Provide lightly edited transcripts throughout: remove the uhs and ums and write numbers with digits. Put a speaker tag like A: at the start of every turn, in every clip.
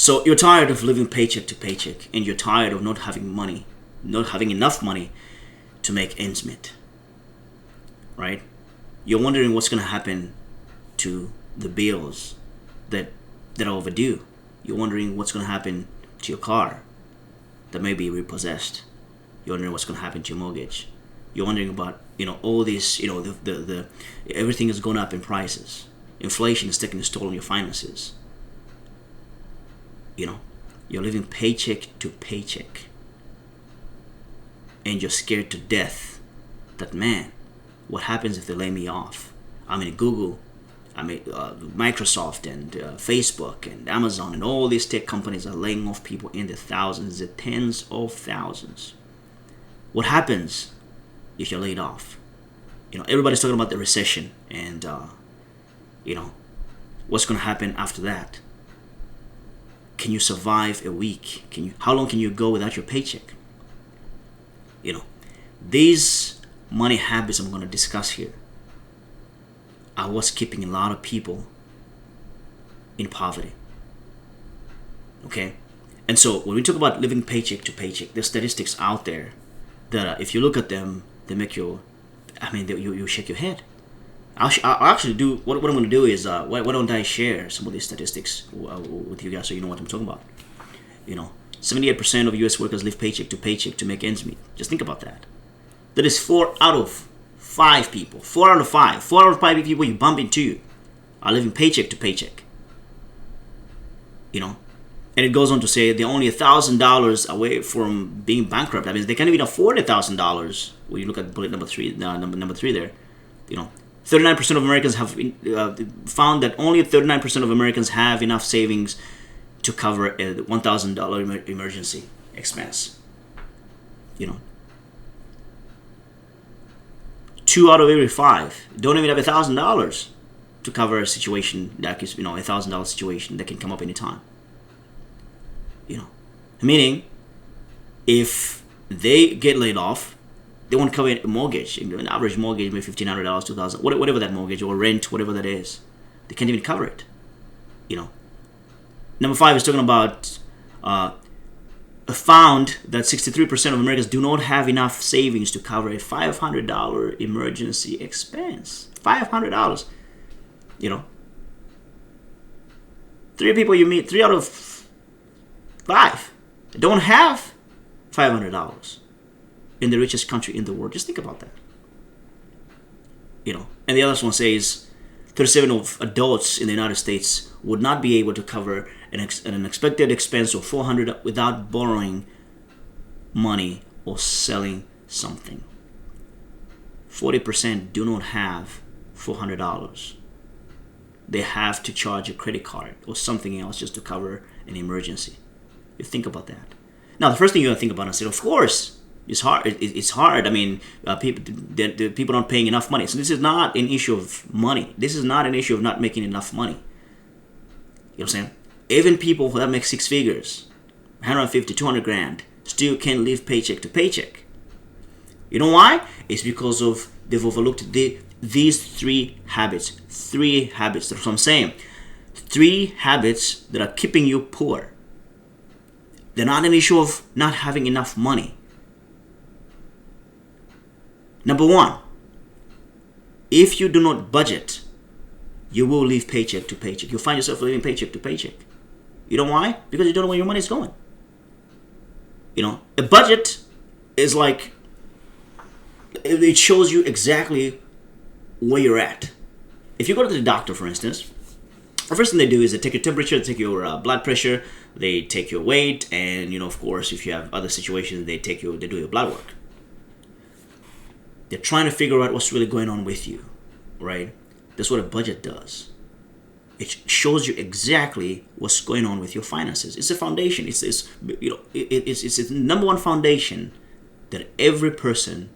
A: So you're tired of living paycheck to paycheck, and you're tired of not having money, not having enough money to make ends meet, right? You're wondering what's going to happen to the bills that are overdue. You're wondering what's going to happen to your car that may be repossessed. You're wondering what's going to happen to your mortgage. You're wondering about, all this, the everything has gone up in prices. Inflation is taking its toll on your finances. You're living paycheck to paycheck. And you're scared to death that, man, what happens if they lay me off? Google, Microsoft and Facebook and Amazon and all these tech companies are laying off people in the thousands, the tens of thousands. What happens if you're laid off? Everybody's talking about the recession and, what's going to happen after that. Can you survive a week? How long can you go without your paycheck? These money habits I'm going to discuss here are what's keeping a lot of people in poverty. Okay? And so when we talk about living paycheck to paycheck, there's statistics out there that if you look at them, they make you shake your head. I'll actually do, what I'm going to do is, why don't I share some of these statistics with you guys so you know what I'm talking about. 78% of U.S. workers live paycheck to make ends meet. Just think about that. That is 4 out of 5 people. 4 out of 5. 4 out of 5 people you bump into are living paycheck to paycheck. And it goes on to say they're only $1,000 away from being bankrupt. That means they can't even afford $1,000. When you look at bullet number 3, number 3 there, 39% of Americans have found that only 39% of Americans have enough savings to cover a $1,000 emergency expense. 2 out of every 5 don't even have $1,000 to cover a situation that is, $1,000 situation that can come up anytime. Meaning, if they get laid off, they won't cover a mortgage. An average mortgage, maybe $1,500, $2,000, whatever that mortgage or rent, whatever that is, they can't even cover it. Number 5 is talking about found that 63% of Americans do not have enough savings to cover a $500 emergency expense. $500. 3 people you meet, 3 out of 5 don't have $500 in the richest country in the world. Just think about that. And the other one says 37 of adults in the United States would not be able to cover an expected expense of $400 without borrowing money or selling something. 40% do not have $400. They have to charge a credit card or something else just to cover an emergency. You think about that. Now, the first thing you gotta think about is, of course, it's hard. It's hard. People aren't paying enough money. So this is not an issue of money. This is not an issue of not making enough money. You know what I'm saying? Even people that make 6 figures, 150, 200 grand, still can't live paycheck to paycheck. You know why? It's because of they've overlooked these 3 habits. 3 habits. That's what I'm saying. 3 habits that are keeping you poor. They're not an issue of not having enough money. Number 1, if you do not budget, you will live paycheck to paycheck. You'll find yourself living paycheck to paycheck. You know why? Because you don't know where your money is going. A budget is like, it shows you exactly where you're at. If you go to the doctor, for instance, the first thing they do is they take your temperature, they take your blood pressure, they take your weight, and of course, if you have other situations, they do your blood work. They're trying to figure out what's really going on with you, right? That's what a budget does. It shows you exactly what's going on with your finances. It's a foundation. It's the number 1 foundation that every person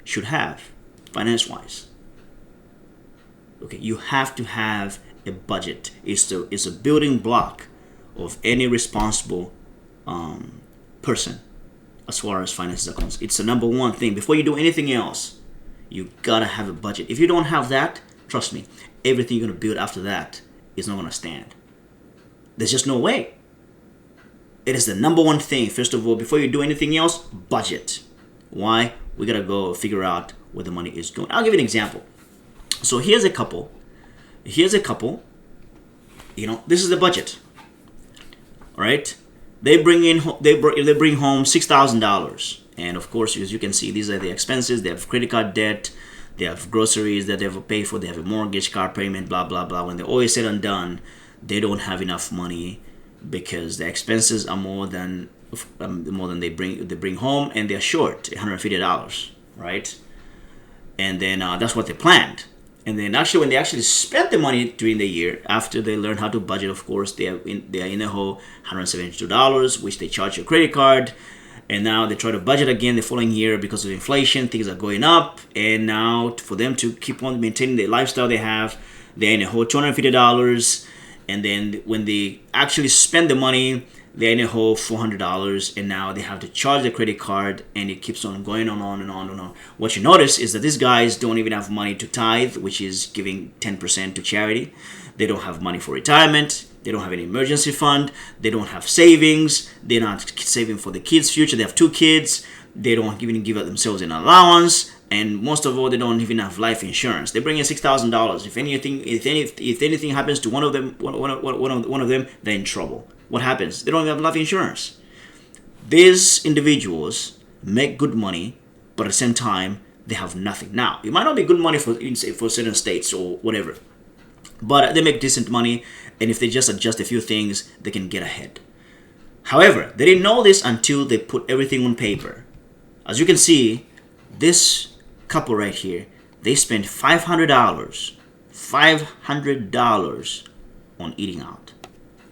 A: should have, finance-wise. Okay, you have to have a budget. It's a building block of any responsible person as far as finances are concerned. It's the number 1 thing. Before you do anything else, you gotta have a budget. If you don't have that, trust me, everything you're gonna build after that is not gonna stand. There's just no way. it is the number one thing. First of all, before you do anything else, budget. Why? We gotta go figure out where the money is going. I'll give you an example. So here's a couple. This is the budget. All right. They bring home $6,000, and of course, as you can see, these are the expenses. They have credit card debt, they have groceries that they have to pay for, they have a mortgage, car payment, blah blah blah. When they're all said and done, they don't have enough money because the expenses are more than they bring home, and they're short $150, right? And then that's what they planned. And then actually, when they actually spent the money during the year, after they learn how to budget, of course, they are in a hole $172, which they charge your credit card. And now they try to budget again the following year because of inflation. Things are going up. And now for them to keep on maintaining the lifestyle they have, they're in a hole $250. And then when they actually spend the money, they're in a hole $400, and now they have to charge the credit card, and it keeps on going on and on and on. What you notice is that these guys don't even have money to tithe, which is giving 10% to charity. They don't have money for retirement. They don't have any emergency fund. They don't have savings. They're not saving for the kids' future. They have 2 kids. They don't even give themselves an allowance. And most of all, they don't even have life insurance. They bring in $6,000. If anything happens to one of them, they're in trouble. What happens? They don't have life insurance. These individuals make good money, but at the same time, they have nothing. Now, it might not be good money for certain states or whatever, but they make decent money, and if they just adjust a few things, they can get ahead. However, they didn't know this until they put everything on paper. As you can see, this couple right here, they spent $500 on eating out.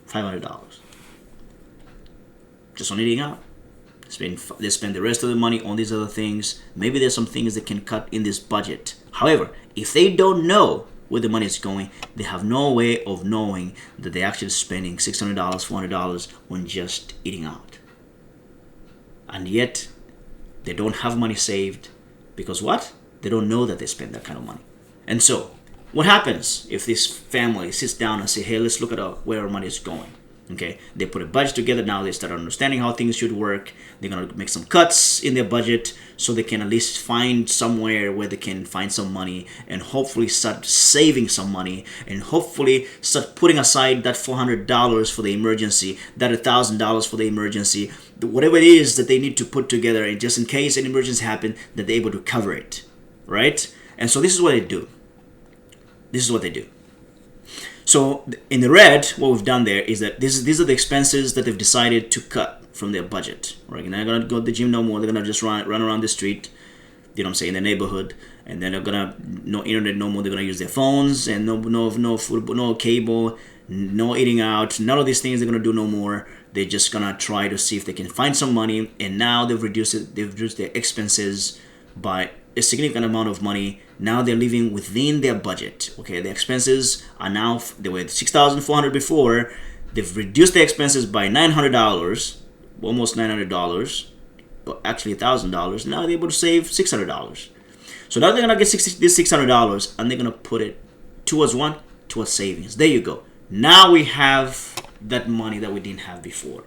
A: $500 just on eating out. They spend the rest of the money on these other things. Maybe there's some things they can cut in this budget. However, if they don't know where the money is going, they have no way of knowing that they're actually spending $600, $400 on just eating out. And yet, they don't have money saved because what? They don't know that they spend that kind of money. And so, what happens if this family sits down and say, hey, let's look at where our money is going? Okay, they put a budget together. Now they start understanding how things should work. They're going to make some cuts in their budget so they can at least find somewhere where they can find some money and hopefully start saving some money and hopefully start putting aside that $400 for the emergency, that $1,000 for the emergency, whatever it is that they need to put together, and just in case an emergency happens, that they're able to cover it, right? And so this is what they do. So in the red, what we've done there is that these are the expenses that they've decided to cut from their budget. Right? They're not going to go to the gym no more. They're going to just run around the street, in the neighborhood. And then they're going to, no internet no more. They're going to use their phones, and no food, no cable, no eating out. None of these things they're going to do no more. They're just going to try to see if they can find some money. And now they've reduced their expenses by a significant amount of money. Now they're living within their budget. Okay, the expenses are now, they were $6,400 before. They've reduced their expenses by $900, almost $900, actually $1,000. Now they're able to save $600. So now they're gonna get this $600, and they're gonna put it towards what? Towards savings. There you go. Now we have that money that we didn't have before.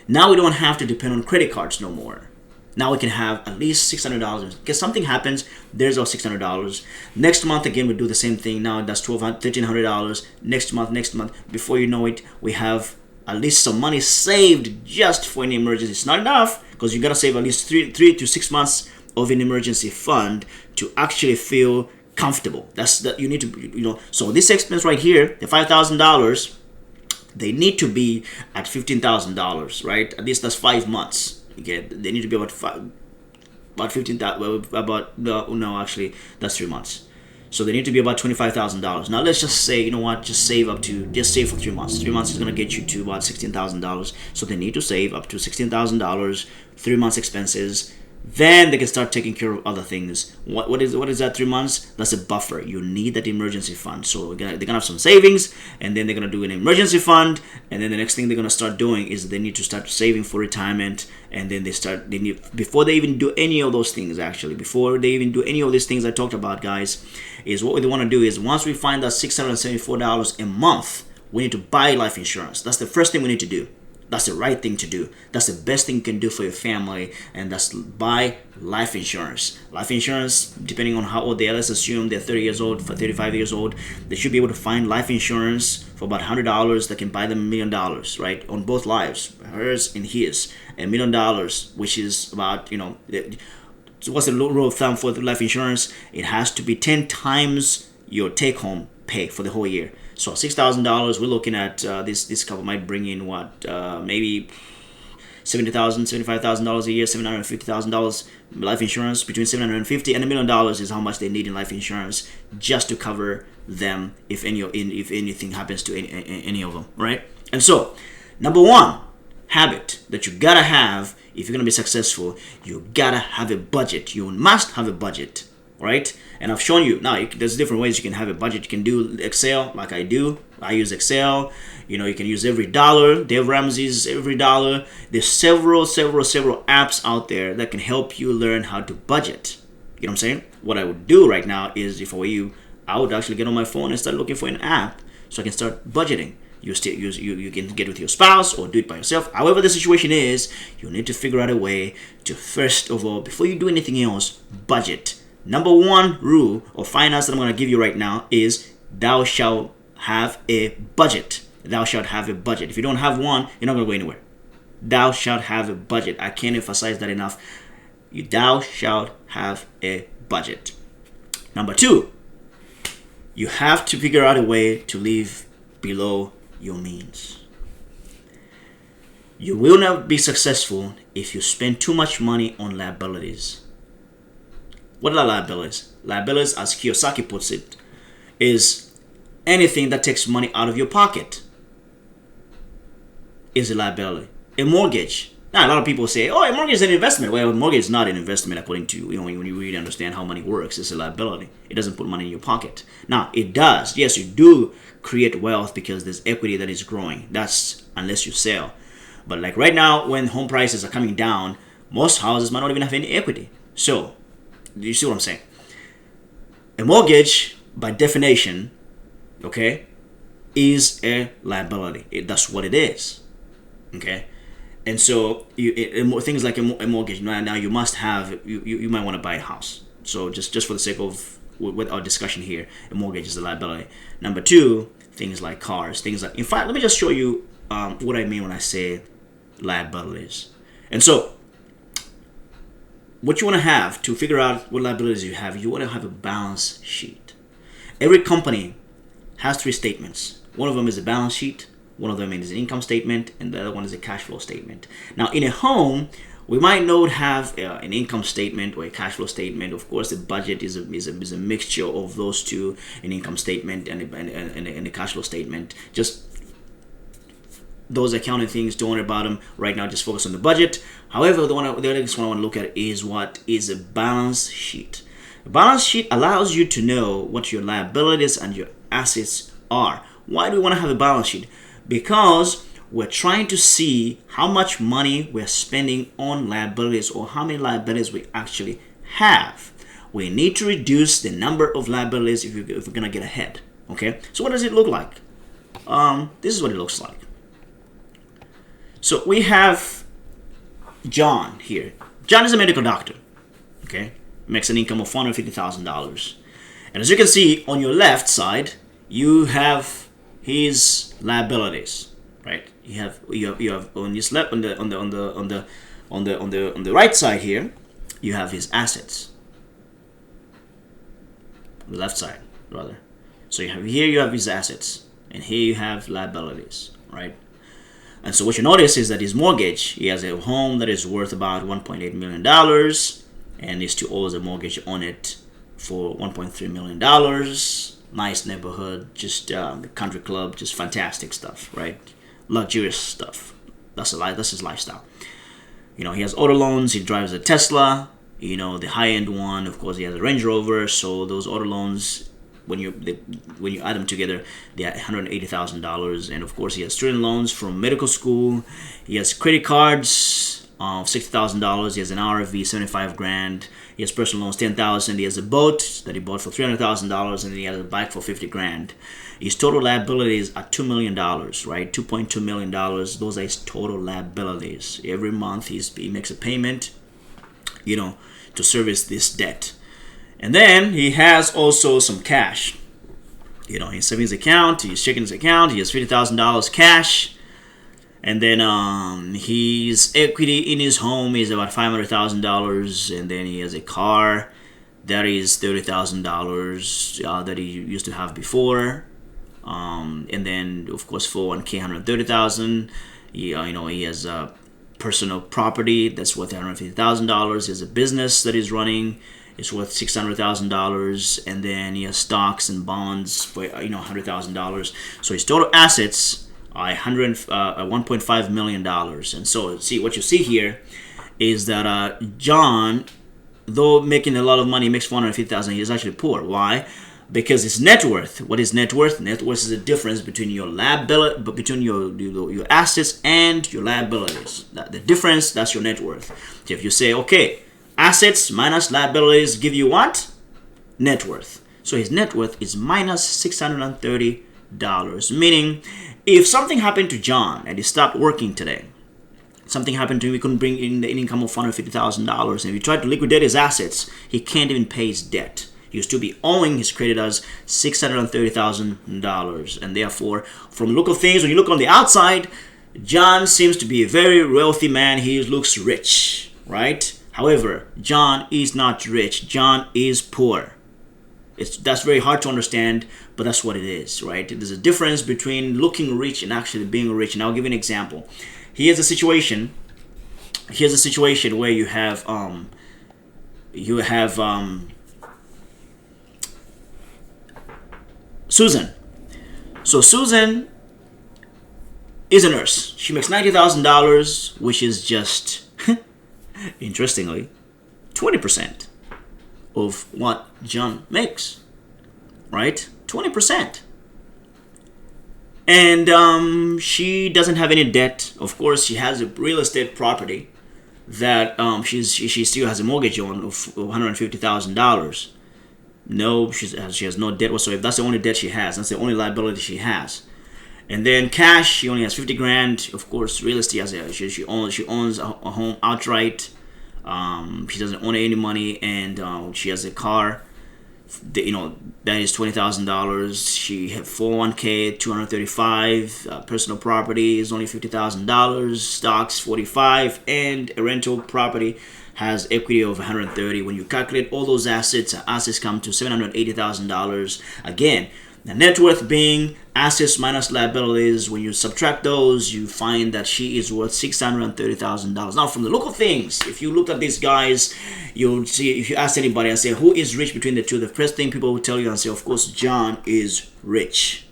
A: Now we don't have to depend on credit cards no more. Now we can have at least $600. Because something happens, there's our $600. Next month, again, we do the same thing. Now that's $1,300. Next month, before you know it, we have at least some money saved just for an emergency. It's not enough, because you got to save at least 3 to 6 months of an emergency fund to actually feel comfortable. You need to, so this expense right here, the $5,000, they need to be at $15,000, right? At least that's 5 months. Okay, they need to be about 15,000. Actually, that's 3 months. So they need to be about $25,000. Now let's just say, just save for 3 months. 3 months is gonna get you to about $16,000. So they need to save up to $16,000, 3 months expenses. Then they can start taking care of other things. What is that 3 months? That's a buffer. You need that emergency fund. So they're gonna have some savings, and then they're gonna do an emergency fund, and then the next thing they're gonna start doing is they need to start saving for retirement. And then before they even do any of those things, before they even do any of these things I talked about, guys, is what we want to do is, once we find that $674 a month, we need to buy life insurance. That's the first thing we need to do. That's the right thing to do. That's the best thing you can do for your family, and that's buy life insurance. Life insurance, depending on how old they are, let's assume they're 30 years old, for 35 years old, they should be able to find life insurance for about $100 that can buy them $1 million, right? On both lives, hers and his, $1 million, which is about, so what's the rule of thumb for the life insurance? It has to be 10 times your take-home pay for the whole year. So $6,000, we're looking at this couple might bring in what, maybe $70,000, $75,000 a year, $750,000 life insurance. Between $750 and $1 million is how much they need in life insurance just to cover them if anything happens to any of them, right? And so, number one habit that you gotta have if you're gonna be successful, you gotta have a budget. You must have a budget, right? And I've shown you now. There's different ways you can have a budget. You can do Excel, like I do. I use Excel. You can use every dollar. Dave Ramsey's every dollar. There's several apps out there that can help you learn how to budget. You know what I'm saying? What I would do right now is, if I were you, I would actually get on my phone and start looking for an app so I can start budgeting. You can get with your spouse or do it by yourself. However the situation is, you need to figure out a way to, first of all, before you do anything else, budget. Number one rule of finance that I'm going to give you right now is thou shalt have a budget. Thou shalt have a budget. If you don't have one, you're not going to go anywhere. Thou shalt have a budget. I can't emphasize that enough. Thou shalt have a budget. Number two, you have to figure out a way to live below your means. You will not be successful if you spend too much money on liabilities. What are liabilities? Liabilities, as Kiyosaki puts it, is anything that takes money out of your pocket is a liability. A mortgage. Now, a lot of people say, oh, a mortgage is an investment. Well, a mortgage is not an investment according to, when you really understand how money works. It's a liability. It doesn't put money in your pocket. Now, it does. Yes, you do create wealth because there's equity that is growing. That's unless you sell. But like right now, when home prices are coming down, most houses might not even have any equity. So, you see what I'm saying? A mortgage, by definition, okay, is a liability. That's what it is. Okay? And so, things like a mortgage, now you must have, you might want to buy a house. So, just for the sake of with our discussion here, a mortgage is a liability. Number two, things like cars, in fact, let me just show you what I mean when I say liabilities. And so, what you want to have to figure out what liabilities you want to have a balance sheet. Every company has three statements. One of them is a balance sheet, one of them is an income statement, and the other one is a cash flow statement. Now, in a home, we might not have an income statement or a cash flow statement. Of course, the budget is a mixture of those two, an income statement and a cash flow statement. Just those accounting things, don't worry about them right now. Just focus on the budget. However, the next one I want to look at is what is a balance sheet. A balance sheet allows you to know what your liabilities and your assets are. Why do we want to have a balance sheet? Because we're trying to see how much money we're spending on liabilities or how many liabilities we actually have. We need to reduce the number of liabilities if we're going to get ahead. Okay? So what does it look like? This is what it looks like. So we have John here. John is a medical doctor. Okay? Makes an income of $450,000. And as you can see on your left side, you have his liabilities, right? You have on his left on the right side here, you have his assets. On the left side, rather. So you have his assets, and here you have liabilities, right? And so what you notice is that his mortgage, he has a home that is worth about $1.8 million, and he still owes a mortgage on it for $1.3 million. Nice neighborhood, just the country club, just fantastic stuff, right? Luxurious stuff. That's his lifestyle. He has auto loans. He drives a Tesla. The high-end one, of course, he has a Range Rover. So those auto loans, when you add them together, they are $180,000. And of course, he has student loans from medical school. He has credit cards $60,000. He has an RV, 75 grand. He has personal loans, 10,000. He has a boat that he bought for $300,000, and then he has a bike for 50 grand. His total liabilities are $2 million, right? $2.2 million. Those are his total liabilities. Every month he makes a payment, to service this debt. And then he has also some cash. His savings account, his checking account, he has $50,000 cash. And then his equity in his home is about $500,000. And then he has a car that is $30,000 that he used to have before. And then, of course, 401k, $130,000. He has a personal property that's worth $150,000. He has a business that he's running. It's worth $600,000, and then he has stocks and bonds for $100,000. So his total assets are $1.5 million. And so, see, what you see here is that John, though making a lot of money, makes $450,000. He's actually poor. Why? Because his net worth. What is net worth? Net worth is the difference between your liability, between your assets and your liabilities. The difference, that's your net worth. So if you say, okay, assets minus liabilities give you what? Net worth. So his net worth is minus $630. Meaning, if something happened to John and he stopped working today, something happened to him, he couldn't bring in the income of $450,000, and if he tried to liquidate his assets, he can't even pay his debt. He will still be owing his creditors $630,000. And therefore, from the look of things, when you look on the outside, John seems to be a very wealthy man. He looks rich, right? However, John is not rich. John is poor. That's very hard to understand, but that's what it is, right? There's a difference between looking rich and actually being rich. And I'll give you an example. Here's a situation where you have Susan. So Susan is a nurse. She makes $90,000, which is just, interestingly, 20% of what John makes, right? 20%. And she doesn't have any debt. Of course, she has a real estate property that she still has a mortgage on of $150,000. No, she has no debt whatsoever. That's the only debt she has. That's the only liability she has. And then cash, she only has 50 grand. Of course, real estate, she owns a home outright. She doesn't own any money, and she has a car. That is $20,000. She had 401k, $235. Personal property is only $50,000. Stocks $45, and a rental property has equity of $130. When you calculate all those assets come to $780,000. Again, the net worth being assets minus liabilities. When you subtract those, you find that she is worth $630,000. Now, from the look of things, if you look at these guys, you'll see, if you ask anybody and say, who is rich between the two? The first thing people will tell you and say, of course, John is rich.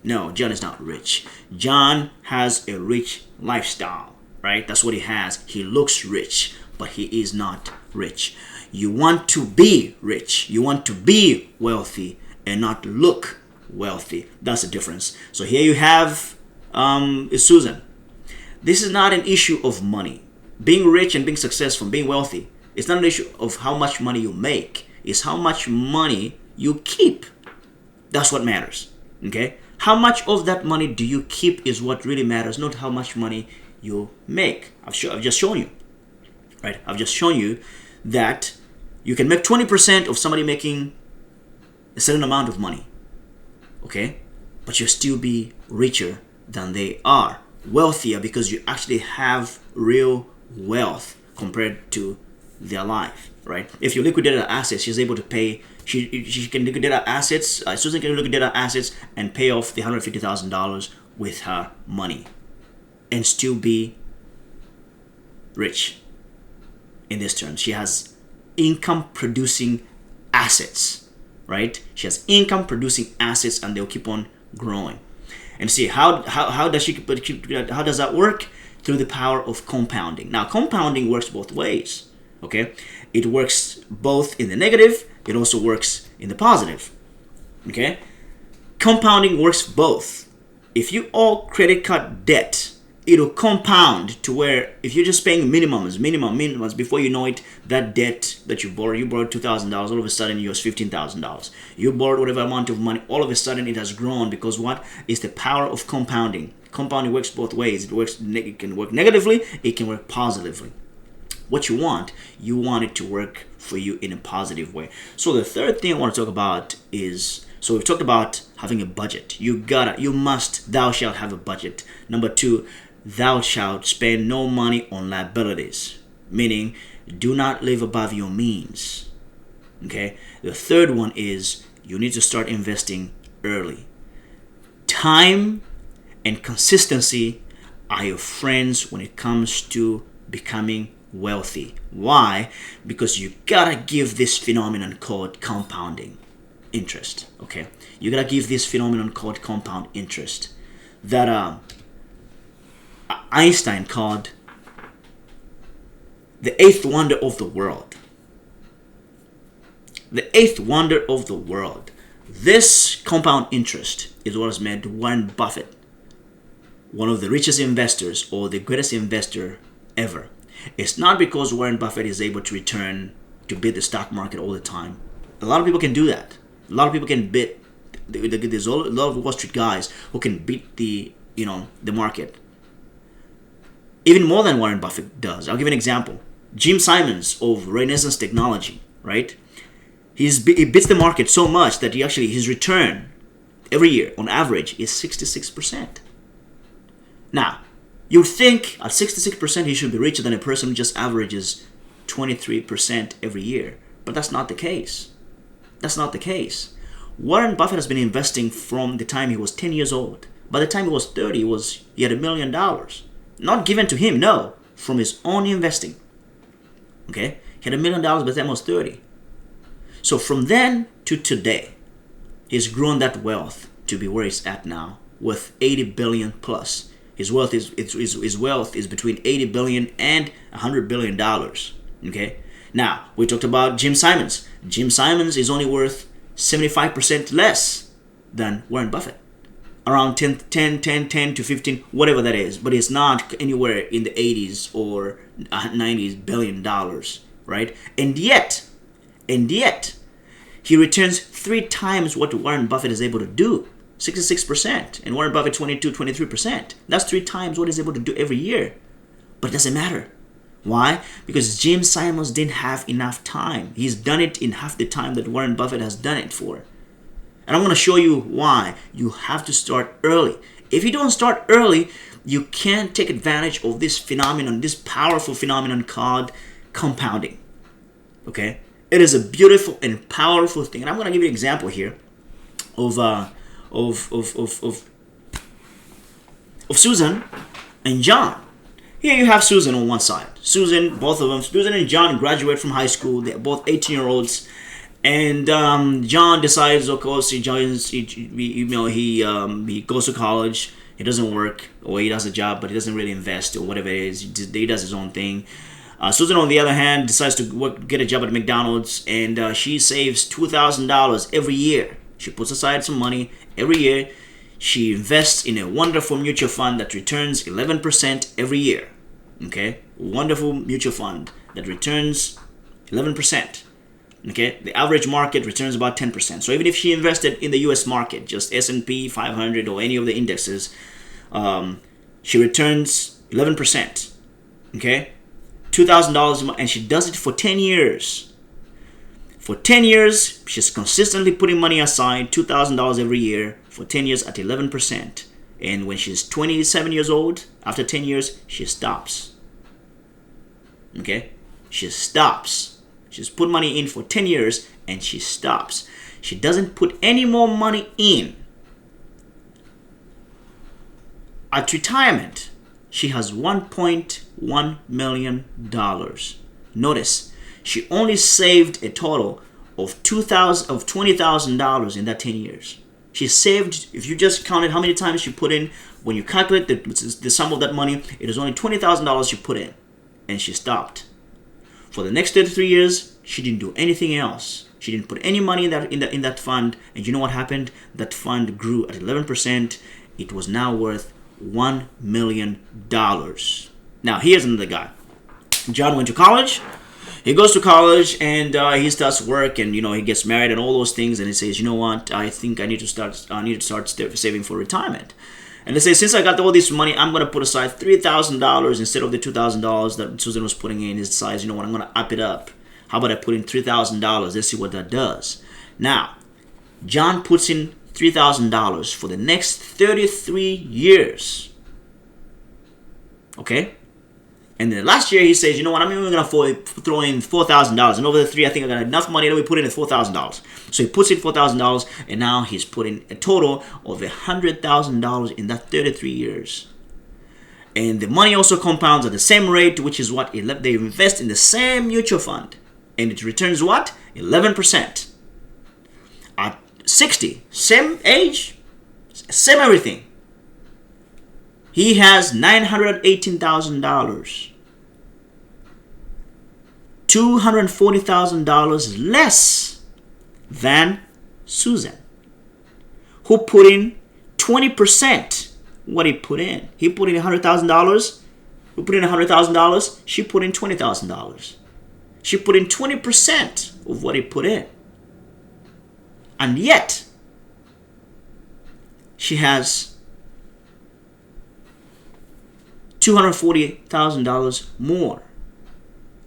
A: No, John is not rich. John has a rich lifestyle, right? That's what he has. He looks rich, but he is not rich. You want to be rich. You want to be wealthy and not look wealthy. That's the difference. So here you have Susan. This is not an issue of money. Being rich and being successful, being wealthy, it's not an issue of how much money you make. It's how much money you keep. That's what matters. Okay? How much of that money do you keep is what really matters, not how much money you make. I've just shown you. Right? I've just shown you that you can make 20% of somebody making a certain amount of money. Okay? But you'll still be richer than they are. Wealthier because you actually have real wealth compared to their life. Right? If you liquidate her assets, she's able to pay. She can liquidate her assets. Susan can liquidate her assets and pay off the $150,000 with her money, and still be rich. In this term, she has income producing assets, right? She has income producing assets, and they'll keep on growing. And see how does that work? Through the power of compounding. Now, compounding works both ways. Okay, it works both in the negative. It also works in the positive. Okay, compounding works both. If you owe credit card debt it'll compound to where if you're just paying minimums, before you know it, that debt that you borrowed $2,000, all of a sudden it was $15,000. You borrowed whatever amount of money, all of a sudden it has grown, because what is the power of compounding? Compounding works both ways. It can work negatively, it can work positively. What you want it to work for you in a positive way. So the third thing I want to talk about is, so we've talked about having a budget. Thou shalt have a budget. Number 2, thou shalt spend no money on liabilities, meaning do not live above your means. Okay. The third one is you need to start investing early. Time and consistency are your friends when it comes to becoming wealthy. Why? Because you gotta give this phenomenon called compounding interest. Okay, you gotta give this phenomenon called compound interest that Einstein called the eighth wonder of the world. The eighth wonder of the world. This compound interest is what has made Warren Buffett one of the richest investors, or the greatest investor ever. It's not because Warren Buffett is able to return to beat the stock market all the time. A lot of people can do that. A lot of people can beat. There's a lot of Wall Street guys who can beat the market even more than Warren Buffett does. I'll give you an example. Jim Simons of Renaissance Technology, right? He beats the market so much that his return every year on average is 66%. Now, you'd think at 66% he should be richer than a person who just averages 23% every year. But that's not the case. That's not the case. Warren Buffett has been investing from the time he was 10 years old. By the time he was 30, he had $1 million. Not given to him, no. From his own investing. Okay? He had $1 million by the time he was 30. So from then to today, he's grown that wealth to be where he's at now, with 80 billion plus. His wealth is between 80 billion and 100 billion dollars. Okay. Now we talked about Jim Simons. Jim Simons is only worth 75% less than Warren Buffett, around 10 to 15, whatever that is. But it's not anywhere in the 80s or 90s billion dollars, right? And yet, he returns 3 times what Warren Buffett is able to do. 66%, and Warren Buffett 23%. That's 3 times what he's able to do every year. But it doesn't matter. Why? Because Jim Simons didn't have enough time. He's done it in half the time that Warren Buffett has done it for. And I'm going to show you why. You have to start early. If you don't start early, you can't take advantage of this phenomenon, this powerful phenomenon called compounding. Okay? It is a beautiful and powerful thing. And I'm going to give you an example here of Susan and John. Here you have Susan on one side. Susan and John graduate from high school. They're both 18-year-olds. And John decides, of course, he goes to college. He doesn't work, or he does a job, but he doesn't really invest or whatever it is. He does his own thing. Susan, on the other hand, decides to get a job at McDonald's, and she saves $2,000 every year. She puts aside some money every year. She invests in a wonderful mutual fund that returns 11% every year. Okay? Wonderful mutual fund that returns 11%. Okay? The average market returns about 10%. So even if she invested in the US market, just S&P 500 or any of the indexes, she returns 11%. Okay? $2,000, and she does it for 10 years. For 10 years, she's consistently putting money aside, $2,000 every year, for 10 years at 11%. And when she's 27 years old, after 10 years, she stops. Okay? She stops. She's put money in for 10 years, and she stops. She doesn't put any more money in. At retirement, she has $1.1 million. Notice, she only saved a total of $20,000 in that 10 years. She saved, if you just counted how many times she put in, when you calculate the sum of that money, it is only $20,000 she put in. And she stopped. For the next 33 years, she didn't do anything else. She didn't put any money in that fund. And you know what happened? That fund grew at 11%. It was now worth $1 million. Now, here's another guy. John went to college. He goes to college and he starts work, and he gets married and all those things. And he says, you know what? I think I need to start saving for retirement. And they say, since I got all this money, I'm gonna put aside $3,000 instead of the $2,000 that Susan was putting in. He decides, you know what? I'm gonna up it up. How about I put in $3,000? Let's see what that does. Now, John puts in $3,000 for the next 33 years. Okay? And then last year he says, you know what, I'm even going to throw in $4,000. And over the 3, I think I got enough money that we put in $4,000. So he puts in $4,000, and now he's putting a total of $100,000 in that 33 years. And the money also compounds at the same rate, which is what they invest in the same mutual fund. And it returns what? 11%. At 60, same age, same everything. He has $918,000. $240,000 less than Susan, who put in 20% what he put in. He put in $100,000. Who put in $100,000? She put in $20,000. She put in 20% of what he put in. And yet, she has $240,000 more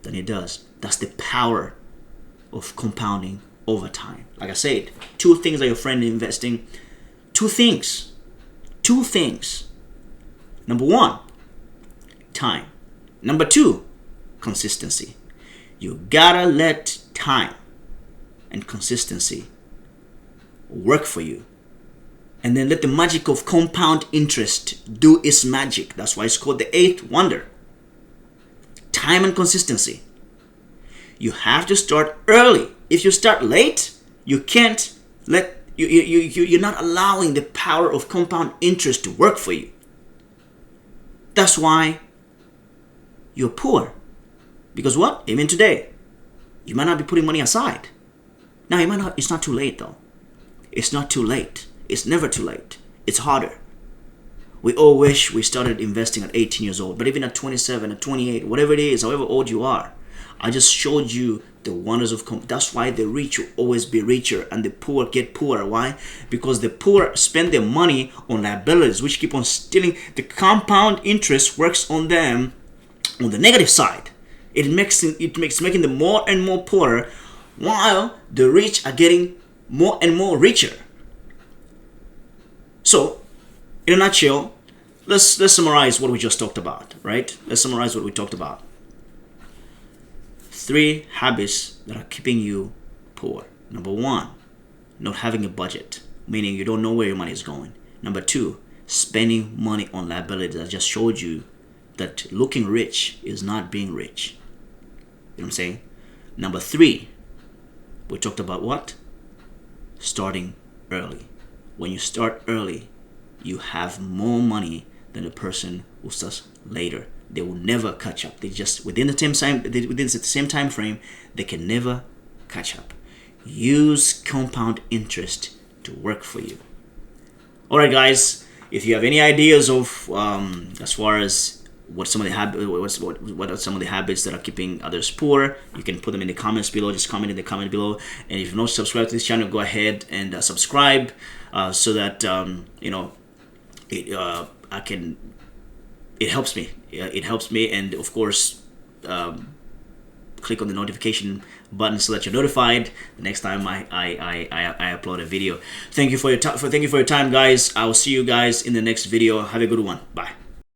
A: than he does. That's the power of compounding over time. Like I said, 2 things that your friend investing. 2 things. 2 things. Number 1, time. Number 2, consistency. You gotta let time and consistency work for you. And then let the magic of compound interest do its magic. That's why it's called the 8th wonder. Time and consistency. You have to start early. If you start late, you can't you're not allowing the power of compound interest to work for you. That's why you're poor. Because what? Even today, you might not be putting money aside. Now, it's not too late though. It's not too late. It's never too late. It's harder. We all wish we started investing at 18 years old, but even at 27, at 28, whatever it is, however old you are, I just showed you the wonders of that's why the rich will always be richer and the poor get poorer. Why? Because the poor spend their money on liabilities, which keep on stealing. The compound interest works on them on the negative side. It makes making them more and more poorer, while the rich are getting more and more richer. So, in a nutshell, let's summarize what we just talked about, right? Let's summarize what we talked about. 3 habits that are keeping you poor. Number 1, not having a budget, meaning you don't know where your money is going. Number 2, spending money on liabilities. I just showed you that looking rich is not being rich. You know what I'm saying? Number 3, we talked about what? Starting early. When you start early, you have more money than the person who starts later. They will never catch up. They just within the same time frame, they can never catch up. Use compound interest to work for you. All right, guys. If you have any ideas of as far as what some of the what are some of the habits that are keeping others poor, you can put them in the comments below. Just comment in the comment below. And if you've not subscribed to this channel, go ahead and subscribe so that it helps me. It helps me, and of course, click on the notification button so that you're notified the next time I upload a video. Thank you for your time, guys. I will see you guys in the next video. Have a good one. Bye.